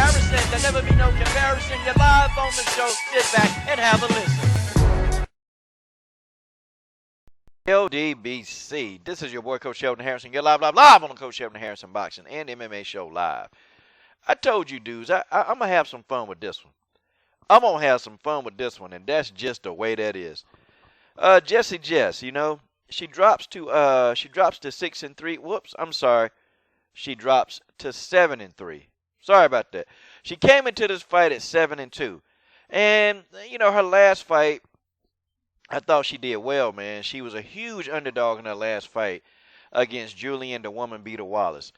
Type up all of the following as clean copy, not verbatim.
Harrison. There'll never be no comparison. You're live on the show. Sit back and have a listen. LDBC. This is your boy, Coach Sheldon Harrison. You're live on the Coach Sheldon Harrison Boxing and MMA Show Live. I told you, dudes, I'm going to have some fun with this one. I'm going to have some fun with this one, and that's just the way that is. Jessy Jess, you know, she drops to 6-3. Whoops, I'm sorry. She drops to 7-3. Sorry about that. She came into this fight at 7-2. And, you know, her last fight, I thought she did well, man. She was a huge underdog in her last fight against Jullian, the woman beater Wallace.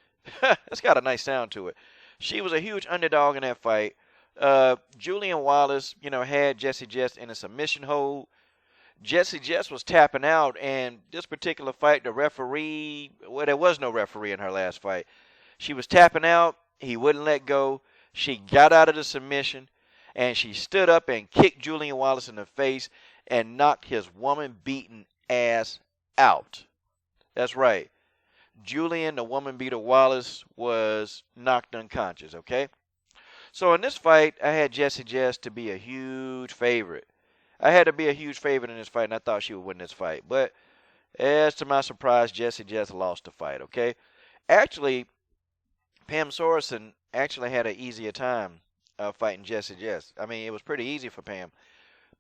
It's got a nice sound to it. She was a huge underdog in that fight. Jullian Wallace, you know, had Jessy Jess in a submission hold. Jessy Jess was tapping out, and this particular fight, the referee, well, there was no referee in her last fight. She was tapping out. He wouldn't let go. She got out of the submission, and she stood up and kicked Jullian Wallace in the face and knocked his woman-beaten ass out. That's right. Jullian, the woman beater Wallace, was knocked unconscious, okay? So in this fight, I had Jessy Jess to be a huge favorite. I had to be a huge favorite in this fight, and I thought she would win this fight. But as to my surprise, Jessy Jess lost the fight, okay? Actually, Pam Sorensen actually had an easier time fighting Jessy Jess. I mean, it was pretty easy for Pam.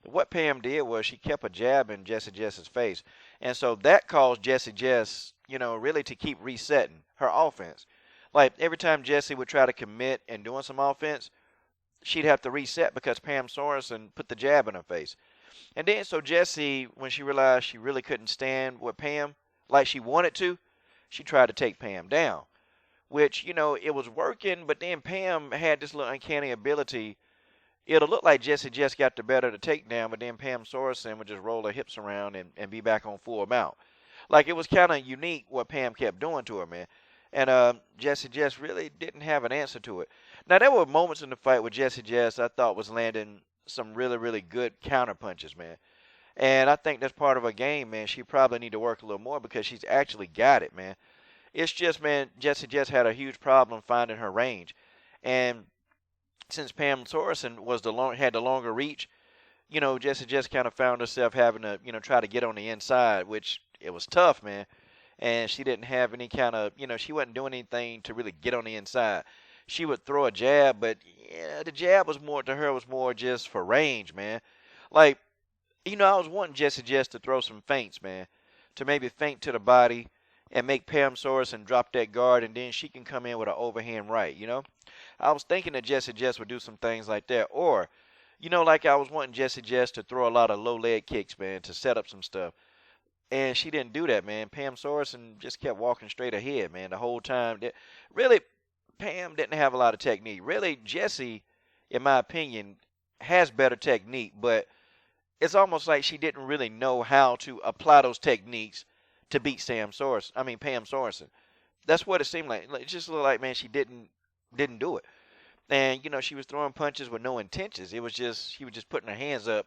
What Pam did was she kept a jab in Jessy Jess's face. And so that caused Jessy Jess, you know, really to keep resetting her offense. Like, every time Jessy would try to commit and doing some offense, she'd have to reset because Pam Sorensen put the jab in her face. And then so Jessy, when she realized she really couldn't stand with Pam like she wanted to, she tried to take Pam down. Which, you know, it was working, but then Pam had this little uncanny ability. It'll look like Jessy Jess got the better of the takedown, but then Pam Sorensen would just roll her hips around and be back on full mount. Like, it was kind of unique what Pam kept doing to her, man. And Jessy Jess really didn't have an answer to it. Now, there were moments in the fight where Jessy Jess, I thought, was landing some really, really good counter punches, man. And I think that's part of her game, man. She probably need to work a little more because she's actually got it, man. It's just, man, Jessy Jess had a huge problem finding her range. And since Pam Sorensen had the longer reach, you know, Jessy Jess kind of found herself having to, you know, try to get on the inside, which it was tough, man. And she didn't have any kind of, you know, she wasn't doing anything to really get on the inside. She would throw a jab, but yeah, the jab was more just for range, man. Like, you know, I was wanting Jessy Jess to throw some feints, man, to maybe feint to the body and make Pam Sorensen drop that guard, and then she can come in with an overhand right, you know? I was thinking that Jessy Jess would do some things like that. Or, you know, like I was wanting Jessy Jess to throw a lot of low leg kicks, man, to set up some stuff. And she didn't do that, man. Pam Sorensen just kept walking straight ahead, man, the whole time. Really, Pam didn't have a lot of technique. Really, Jessy, in my opinion, has better technique, but it's almost like she didn't really know how to apply those techniques to beat Pam Sorensen. That's what it seemed like. It just looked like, man, she didn't do it. And, you know, she was throwing punches with no intentions. It was just, she was just putting her hands up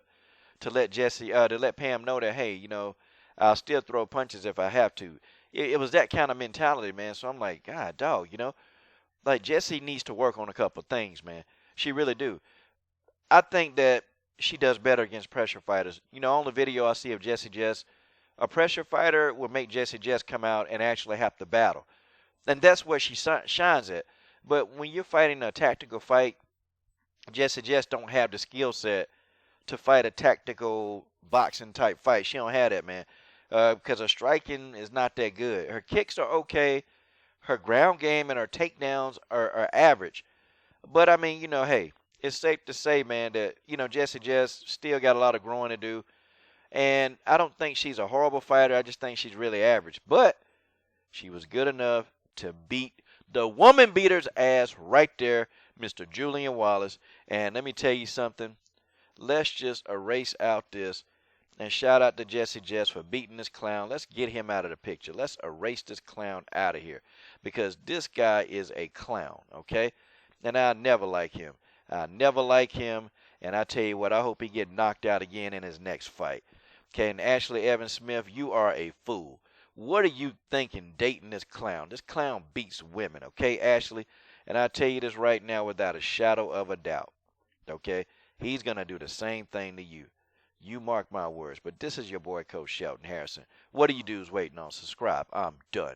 to let Pam know that, hey, you know, I'll still throw punches if I have to. It was that kind of mentality, man. So I'm like, God, dog, you know, like Jessy needs to work on a couple of things, man. She really do. I think that she does better against pressure fighters. You know, on the video I see of Jessy Jess, a pressure fighter will make Jessy Jess come out and actually have to battle. And that's where she shines at. But when you're fighting a tactical fight, Jessy Jess don't have the skill set to fight a tactical boxing type fight. She don't have that, man. Because her striking is not that good. Her kicks are okay. Her ground game and her takedowns are average. But, I mean, you know, hey, it's safe to say, man, that, you know, Jessy Jess still got a lot of growing to do. And I don't think she's a horrible fighter. I just think she's really average. But she was good enough to beat the woman beater's ass right there, Mr. Jullian Wallace. And let me tell you something. Let's just erase out this. And shout out to Jessy Jess for beating this clown. Let's get him out of the picture. Let's erase this clown out of here. Because this guy is a clown, okay? And I never like him. I never like him. And I tell you what, I hope he get knocked out again in his next fight. Okay, and Ashley Evans Smith, you are a fool. What are you thinking dating this clown? This clown beats women, okay, Ashley? And I tell you this right now without a shadow of a doubt. Okay? He's going to do the same thing to you. You mark my words. But this is your boy, Coach Shelton Harrison. What are you dudes waiting on? Subscribe. I'm done.